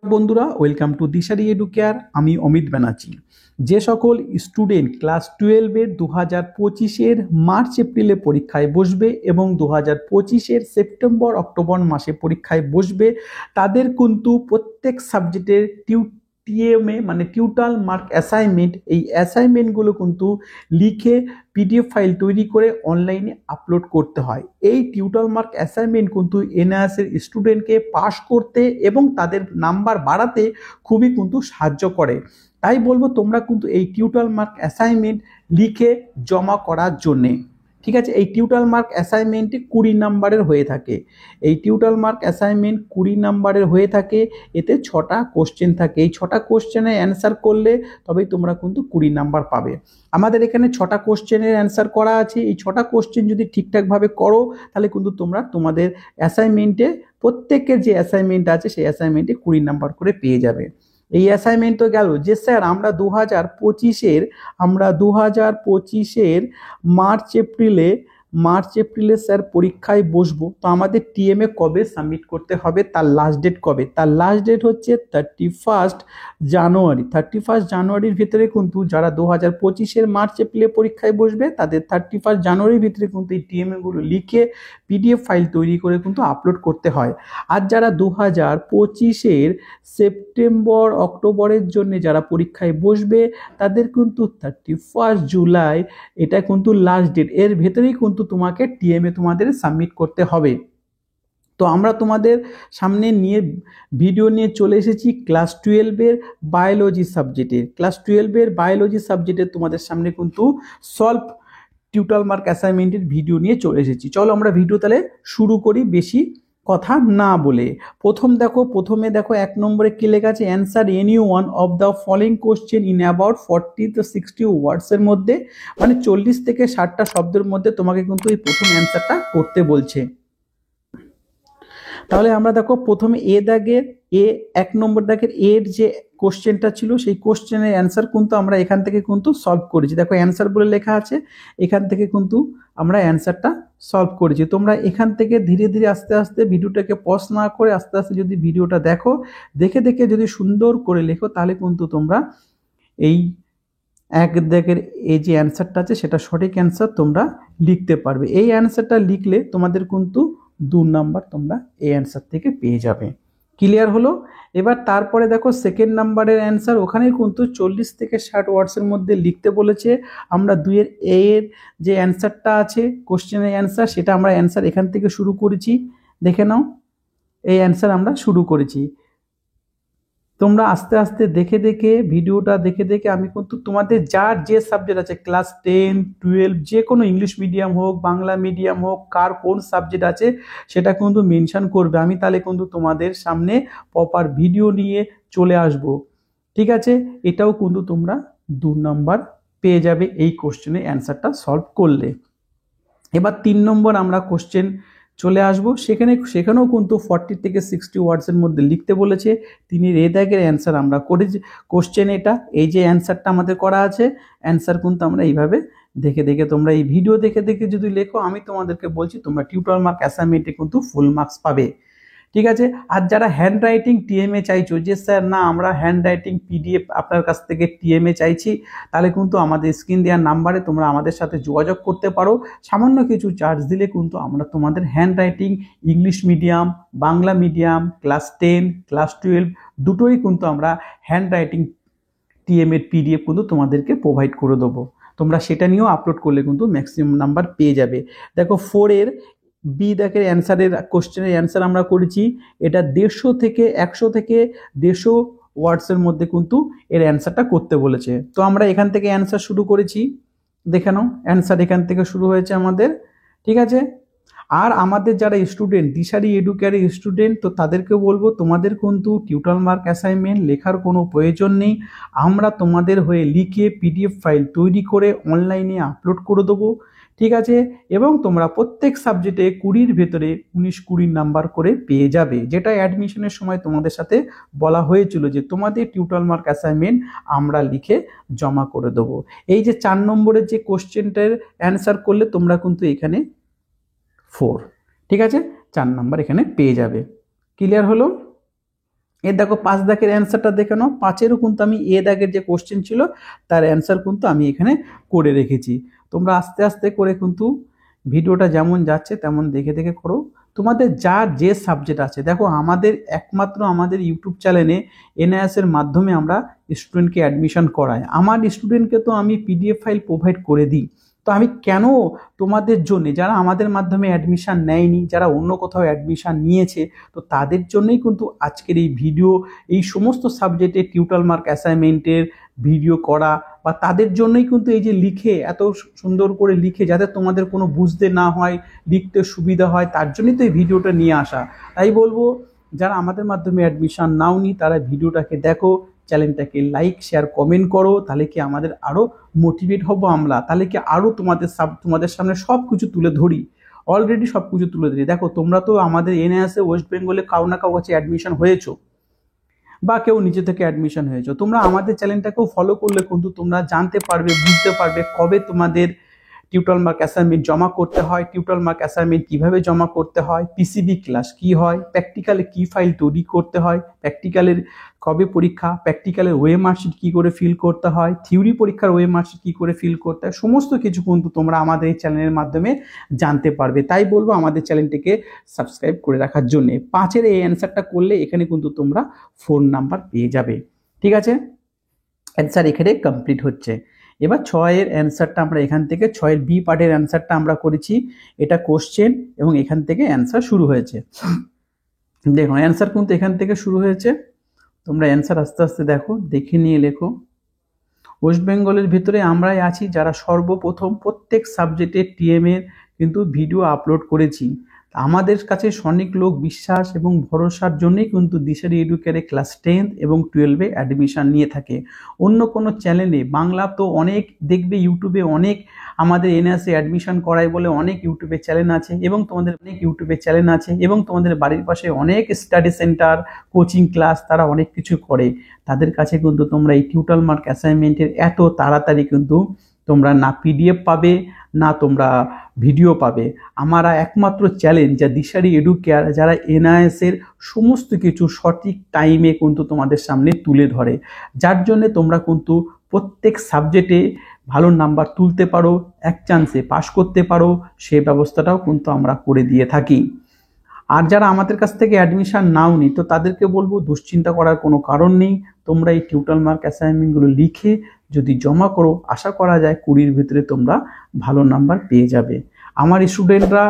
বন্ধুরা, welcome to Dishari educare. আমি অমিত ব্যানার্জি। যে সকল স্টুডেন্ট ক্লাস 12-এর 2025-এর মার্চ এপ্রিলে পরীক্ষায় বসবে এবং 2025-এর সেপ্টেম্বর অক্টোবর মাসে পরীক্ষায় বসবে, তাদের কিন্তু প্রত্যেক সাবজেক্টের টিএমএ মানে টিউটাল মার্ক অ্যাসাইনমেন্ট, এই অ্যাসাইনমেন্টগুলো কিন্তু লিখে পিডিএফ ফাইল তৈরি করে অনলাইনে আপলোড করতে হয়। এই টিউটাল মার্ক অ্যাসাইনমেন্ট কিন্তু এনআইএসের স্টুডেন্টকে পাস করতে এবং তাদের নাম্বার বাড়াতে খুবই কিন্তু সাহায্য করে। তাই বলবো তোমরা কিন্তু এই টিউটাল মার্ক অ্যাসাইনমেন্ট লিখে জমা করার জন্যে। ঠিক আছে, এই টিউটাল মার্ক অ্যাসাইনমেন্টে 20 নাম্বারের হয়ে থাকে। এই টিউটাল মার্ক অ্যাসাইনমেন্ট 20 নাম্বারের হয়ে থাকে। এতে 6টা কোশ্চেন থাকে। এই 6টা কোশ্চেনের অ্যান্সার করলে তবেই তোমরা কিন্তু 20 নাম্বার পাবে। আমাদের এখানে 6টা কোশ্চেনের অ্যান্সার করা আছে। এই 6টা কোশ্চেন যদি ঠিকঠাকভাবে করো তাহলে কিন্তু তোমরা তোমাদের অ্যাসাইনমেন্টে প্রত্যেকের যে অ্যাসাইনমেন্ট আছে সেই অ্যাসাইনমেন্টে 20 নাম্বার করে পেয়ে যাবে। এই অ্যাসাইনমেন্ট তো গেল যে স্যার আমরা 2025-এর মার্চ এপ্রিলে স্যার পরীক্ষায় বসবো, তো আমাদের টিএমএ কবে সাবমিট করতে হবে, তার লাস্ট ডেট কবে? তার লাস্ট ডেট হচ্ছে 31 জানুয়ারির ভিতরে কিন্তু যারা 2025-এর মার্চ এপ্রিলে পরীক্ষায় বসবে তাদের 31 জানুয়ারির ভিতরে কিন্তু এই টিএমএগুলো লিখে পিডিএফ ফাইল তৈরি করে কিন্তু আপলোড করতে হয়। আর যারা 2025-এর সেপ্টেম্বর অক্টোবরের জন্য যারা পরীক্ষায় বসবে তাদের কিন্তু 31 জুলাই এটা কিন্তু লাস্ট ডেট। এর ভেতরেই কিন্তু তোমাকে টিএমএ তোমাদের সাবমিট করতে হবে। তো আমরা তোমাদের সামনে ভিডিও নিয়ে চলে এসেছি ক্লাস 12-এর বায়োলজি সাবজেক্টের তোমাদের সামনে কিন্তু সলভ টিউটাল মার্ক অ্যাসাইনমেন্টের ভিডিও নিয়ে চলে এসেছি। চলো আমরা ভিডিও তাহলে শুরু করি বেশি কথা না বলে। প্রথমে দেখো 1 নম্বরে কি লেখা আছে, answer any one of the following question in about 40 to 60 ওয়ার্ডসের মধ্যে, মানে 40 থেকে 60টা শব্দের মধ্যে তোমাকে কিন্তু এই প্রথম অ্যান্সারটা করতে বলছে। তাহলে আমরা দেখো প্রথমে এক নম্বর দাগের এর যে কোশ্চেনটা ছিল সেই কোশ্চেনের অ্যান্সার কিন্তু আমরা এখান থেকে কিন্তু সলভ করেছি। দেখো অ্যান্সার বলে লেখা আছে, এখান থেকে কিন্তু আমরা অ্যান্সারটা সলভ করেছি। তোমরা এখান থেকে ধীরে ধীরে আস্তে আস্তে ভিডিওটাকে পজ না করে আস্তে আস্তে যদি ভিডিওটা দেখে যদি সুন্দর করে লেখো তাহলে কিন্তু তোমরা এই এক দাগের এই যে অ্যান্সারটা আছে সেটা সঠিক অ্যান্সার তোমরা লিখতে পারবে। এই অ্যান্সারটা লিখলে তোমাদের কিন্তু 2 নাম্বার তোমরা এই অ্যান্সার থেকে পেয়ে যাবে। ক্লিয়ার হলো? এবার তারপরে দেখো সেকেন্ড নাম্বারের অ্যান্সার, ওখানে কিন্তু 40 থেকে 60 ওয়ার্ডসের মধ্যে লিখতে বলেছে। আমরা 2-এর এর যে অ্যান্সারটা আছে কোশ্চেনের অ্যান্সার, সেটা আমরা অ্যান্সার এখান থেকে শুরু করেছি। দেখে নাও, এই অ্যান্সার আমরা শুরু করেছি। তোমরা আস্তে আস্তে ভিডিওটা দেখে আমি কিন্তু তোমাদের যার যে সাবজেক্ট আছে ক্লাস 10, 12 যে কোনো ইংলিশ মিডিয়াম হোক বাংলা মিডিয়াম হোক কার কোন সাবজেক্ট আছে সেটা কিন্তু মেনশন করবে। আমি তাহলে কিন্তু তোমাদের সামনে প্রপার ভিডিও নিয়ে চলে আসব। ঠিক আছে, এটাও কিন্তু তোমরা 2 নাম্বার পেয়ে যাবে এই কোশ্চেনের অ্যান্সারটা সলভ করলে। এবার 3 নম্বর আমরা কোশ্চেন চলে আসব। সেখানেও কিন্তু 40 থেকে 60 ওয়ার্ডসের মধ্যে লিখতে বলেছে। 3-এর এ দাগের অ্যান্সার আমরা করেছি। কোশ্চেন এটা, এই যে অ্যান্সারটা আমাদের করা আছে, অ্যান্সার কিন্তু আমরা এইভাবে দেখে তোমরা এই ভিডিও দেখে যদি লেখো, আমি তোমাদেরকে বলছি তোমরা টিউটাল মার্ক অ্যাসাইনমেন্টে কিন্তু ফুল মার্কস পাবে। ঠিক আছে, আর যারা হ্যান্ড রাইটিং টিএমএ চাইছো যে স্যার না আমরা হ্যান্ড রাইটিং পিডিএফ আপনার কাছ থেকে টিএমএ চাইছি, তাহলে কিন্তু আমাদের স্ক্রিন দেওয়ার নাম্বারে তোমরা আমাদের সাথে যোগাযোগ করতে পারো। সামান্য কিছু চার্জ দিলে কিন্তু আমরা তোমাদের hand writing English medium Bangla medium class 10 class 12 দুটোই কিন্তু আমরা হ্যান্ড রাইটিং টিএমএর পিডিএফ কিন্তু তোমাদেরকে প্রোভাইড করে দেবো। তোমরা সেটা নিয়েও আপলোড করলে কিন্তু ম্যাক্সিমাম নাম্বার পেয়ে যাবে। দেখো 4-এর বি দাগের কোশ্চেনের অ্যান্সার আমরা করেছি। এটা 150 থেকে 150 ওয়ার্ডসের মধ্যে কিন্তু এর অ্যান্সারটা করতে বলেছে। তো আমরা এখান থেকে অ্যান্সার শুরু করেছি। দেখে নাও, অ্যান্সার এখান থেকে শুরু হয়েছে আমাদের। ঠিক আছে, আর আমাদের যারা স্টুডেন্ট দিশারি এডুকেয়ারের স্টুডেন্ট, তো তাদেরকে বলবো তোমাদের কিন্তু টিউটাল মার্ক অ্যাসাইনমেন্ট লেখার কোনো প্রয়োজন নেই। আমরা তোমাদের হয়ে লিখে পিডিএফ ফাইল তৈরি করে অনলাইনে আপলোড করে দেবো। ঠিক আছে, এবং তোমরা প্রত্যেক সাবজেক্টে 20-র ভেতরে 19-20 নাম্বার করে পেয়ে যাবে, যেটা অ্যাডমিশনের সময় তোমাদের সাথে বলা হয়েছিল যে তোমাদের টিউটাল মার্ক অ্যাসাইনমেন্ট আমরা লিখে জমা করে দেবো। এই যে 4 নম্বরের যে কোশ্চেনটার অ্যান্সার করলে তোমরা কিন্তু এখানে 4, ঠিক আছে, 4 নাম্বার এখানে পেয়ে যাবে। ক্লিয়ার হলো? এর দেখো 5 দাগের অ্যান্সারটা দেখে নাও। 5-এরও কিন্তু আমি এ দাগের যে কোশ্চেন ছিল তার অ্যান্সার কিন্তু আমি এখানে করে রেখেছি। তোমরা আস্তে আস্তে করে কিন্তু ভিডিওটা যেমন যাচ্ছে তেমন দেখে দেখে করো। তোমাদের যার যে সাবজেক্ট আছে, দেখো আমাদের একমাত্র আমাদের ইউটিউব চ্যানেলে এনআইএস এর মাধ্যমে আমরা স্টুডেন্টকে অ্যাডমিশন করাই। আমার স্টুডেন্টকে তো আমি পিডিএফ ফাইল প্রোভাইড করে দিই। তো আমি কেন তোমাদের জন্য, যারা আমাদের মাধ্যমে অ্যাডমিশন নেয়নি, যারা অন্য কোথাও অ্যাডমিশন নিয়েছে, তো তাদের জন্যই কিন্তু আজকের এই ভিডিও, এই সমস্ত সাবজেক্টের টিউটাল মার্ক অ্যাসাইনমেন্টের ভিডিও করা, বা তাদের জন্যই কিন্তু এই যে লিখে এত সুন্দর করে লিখে যাতে তোমাদের কোনো বুঝতে না হয়, লিখতে সুবিধা হয়, তার জন্যই তো এই ভিডিওটা নিয়ে আসা। তাই বলবো, যারা আমাদের মাধ্যমে অ্যাডমিশন নাওনি তারা ভিডিওটাকে দেখো, চ্যানেলটাকে লাইক শেয়ার কমেন্ট করো, তাহলে কি আমাদের আরও মোটিভেট হবো আমরা, তাহলে কি আরও তোমাদের সামনে সব কিছু তুলে ধরি। অলরেডি সব কিছু তুলে ধরি। দেখো তোমরা তো আমাদের এনআইএসে ওয়েস্ট বেঙ্গলে কাউ না কাউ কাছে অ্যাডমিশন হয়েছো, বা কেউ নিজে থেকে অ্যাডমিশন হয়েছে। তোমরা আমাদের চ্যানেলটাকেও ফলো করলে কিন্তু তোমরা জানতে পারবে, বুঝতে পারবে কবে তোমাদের টিউটাল মার্ক অ্যাসাইনমেন্ট জমা করতে হয়, টিউটাল মার্ক অ্যাসাইনমেন্ট কীভাবে জমা করতে হয়, পিসিবি ক্লাস কী হয়, প্র্যাকটিক্যালে কী ফাইল তৈরি করতে হয়, প্র্যাকটিক্যালের কবে পরীক্ষা, প্র্যাকটিক্যালের ওয়ে মার্কশিট কী করে ফিল করতে হয়, থিওরি পরীক্ষার ওয়ে মার্কশিট কী করে ফিল করতে হয়, সমস্ত কিছু কিন্তু তোমরা আমাদের এই চ্যানেলের মাধ্যমে জানতে পারবে। তাই বলবো আমাদের চ্যানেলটিকে সাবস্ক্রাইব করে রাখার জন্যে। 5-এর এই অ্যান্সারটা করলে এখানে কিন্তু তোমরা ফোন নাম্বার পেয়ে যাবে। ঠিক আছে, অ্যান্সার এখানে কমপ্লিট হচ্ছে। এবার 6-এর অ্যান্সারটা আমরা এখান থেকে, 6-এর বি পার্টের অ্যান্সারটা আমরা করেছি। এটা কোশ্চেন এবং এখান থেকে অ্যান্সার শুরু হয়েছে। দেখুন অ্যান্সার কিন্তু এখান থেকে শুরু হয়েছে। তোমরা অ্যান্সার আস্তে আস্তে দেখো, দেখে নিয়ে লেখো। ওয়েস্ট বেঙ্গলের ভিতরে আমরাই আছি যারা সর্বপ্রথম প্রত্যেক সাবজেক্টের টিএমের কিন্তু ভিডিও আপলোড করেছি। আমাদের কাছে সনিক লোক বিশ্বাস এবং ভরসার জন্যই কিন্তু দিশারি এডুকেয়ারে ক্লাস 10 এবং 12-এ অ্যাডমিশন নিয়ে থাকে। অন্য কোনো চ্যানেলে, বাংলা তো অনেক দেখবে ইউটিউবে অনেক আমাদের এনআইএসে অ্যাডমিশন করায় বলে অনেক ইউটিউবে চ্যানেল আছে, এবং তোমাদের অনেক ইউটিউবে চ্যানেল আছে, এবং তোমাদের বাড়ির পাশে অনেক স্টাডি সেন্টার, কোচিং ক্লাস, তারা অনেক কিছু করে। তাদের কাছে কিন্তু তোমরা এই টিউটাল মার্ক অ্যাসাইনমেন্টের এত তাড়াতাড়ি কিন্তু তোমরা না পিডিএফ পাবে, না তোমরা ভিডিও পাবে। আমরা একমাত্র চ্যালেঞ্জ যা দিশারি এডুকেয়ার, যারা এনআইএসের সমস্ত কিছু সঠিক টাইমে কিন্তু তোমাদের সামনে তুলে ধরে, যার জন্যে তোমরা কিন্তু প্রত্যেক সাবজেক্টে ভালো নাম্বার তুলতে পারো, এক চান্সে পাস করতে পারো, সে ব্যবস্থাটাও কিন্তু আমরা করে দিয়ে থাকি। আর যারা আমাদের কাছ থেকে অ্যাডমিশন নাওনি, তো তাদেরকে বলবো দুশ্চিন্তা করার কোনো কারণ নেই। তোমরা এই টিউটাল মার্ক অ্যাসাইনমেন্টগুলো লিখে যদি জমা করো, আশা করা যায় 20-র ভিতরে তোমরা ভালো নাম্বার পেয়ে যাবে। আমার স্টুডেন্টরা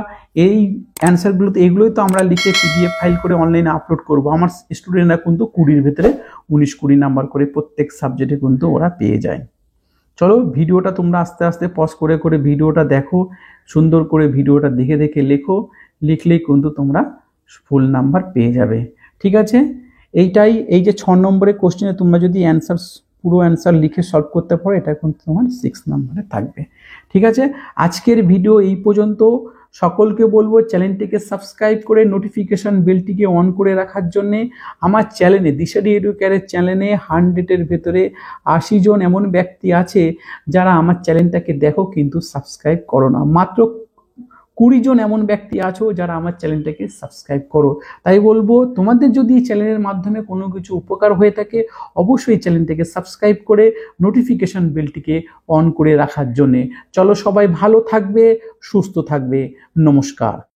এই অ্যান্সারগুলোতে, এগুলোই তো আমরা লিখে পিডিএফ ফাইল করে অনলাইনে আপলোড করব। আমার স্টুডেন্টরা কিন্তু 20-র ভিতরে 19-20 নাম্বার করে প্রত্যেক সাবজেক্টে কিন্তু ওরা পেয়ে যায়। চলো ভিডিওটা তোমরা আস্তে আস্তে পজ করে করে ভিডিওটা দেখো, সুন্দর করে ভিডিওটা দেখে দেখে লেখো, লিখলেই কিন্তু তোমরা ফুল নাম্বার পেয়ে যাবে। ঠিক আছে, এইটাই, এই যে 6 নম্বরের কোশ্চেনে তোমরা যদি পুরো অ্যান্সার লিখে সলভ করতে পারো, এটা কিন্তু তোমার 6 নম্বরে থাকবে। ঠিক আছে, আজকের ভিডিও এই পর্যন্ত। সকলকে বলবো চ্যানেলটিকে সাবস্ক্রাইব করে নোটিফিকেশন বেলটিকে অন করে রাখার জন্যে। আমার চ্যানেলে, দিশারি এডুকেয়ারের চ্যানেলে 100-এর ভেতরে 80 জন এমন ব্যক্তি আছে যারা আমার চ্যানেলটাকে দেখো কিন্তু সাবস্ক্রাইব করো না। মাত্র 20 জন এমন ব্যক্তি আছো যারা আমার চ্যানেলটাকে সাবস্ক্রাইব করো। তাই বলবো, তোমাদের যদি এই চ্যানেলের মাধ্যমে কোনো কিছু উপকার হয়ে থাকে, অবশ্যই চ্যানেলটাকে সাবস্ক্রাইব করে নোটিফিকেশন বেলটিকে অন করে রাখার জন্যে। চলো সবাই ভালো থাকবে, সুস্থ থাকবে। নমস্কার।